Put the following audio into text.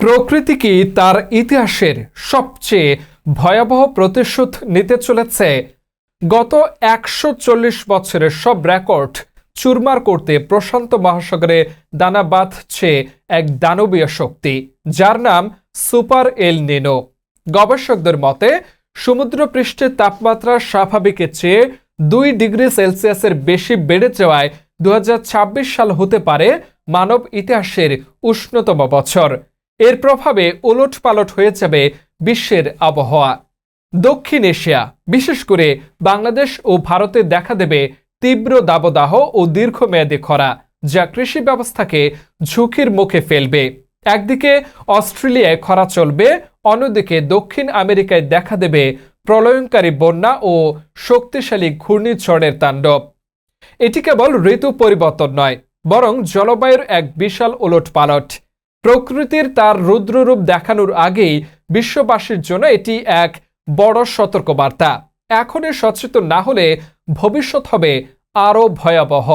প্রকৃতি কি তার ইতিহাসের সবচেয়ে ভয়াবহ প্রতিশোধ নিতে চলেছে? গত ১৪০ বছরের সব রেকর্ড চুরমার করতে প্রশান্ত মহাসাগরে দানা বাঁধছে এক দানবীয় শক্তি, যার নাম সুপার এল নিনো। গবেষকদের মতে সমুদ্রপৃষ্ঠের তাপমাত্রা স্বাভাবিকের চেয়ে ২ ডিগ্রি সেলসিয়াসের বেশি বেড়ে যাওয়ায় ২০২৬ সাল হতে পারে মানব ইতিহাসের উষ্ণতম বছর। এর প্রভাবে ওলটপালট হয়ে যাবে বিশ্বের আবহাওয়া। দক্ষিণ এশিয়া, বিশেষ করে বাংলাদেশ ও ভারতে দেখা দেবে তীব্র দাবদাহ ও দীর্ঘমেয়াদী খরা, যা কৃষি ব্যবস্থাকে ঝুঁকির মুখে ফেলবে। একদিকে অস্ট্রেলিয়ায় খরা চলবে, অন্যদিকে দক্ষিণ আমেরিকায় দেখা দেবে প্রলয়ঙ্কারী বন্যা ও শক্তিশালী ঘূর্ণিঝড়ের তাণ্ডব। এটি কেবল ঋতু পরিবর্তন নয়, বরং জলবায়ুর এক বিশাল ওলটপালট। প্রকৃতির তার রুদ্ররূপ দেখানোর আগেই বিশ্ববাসীর জন্য এটি এক বড় সতর্কবার্তা। এখনই সচেতন না হলে ভবিষ্যৎ হবে আরও ভয়াবহ।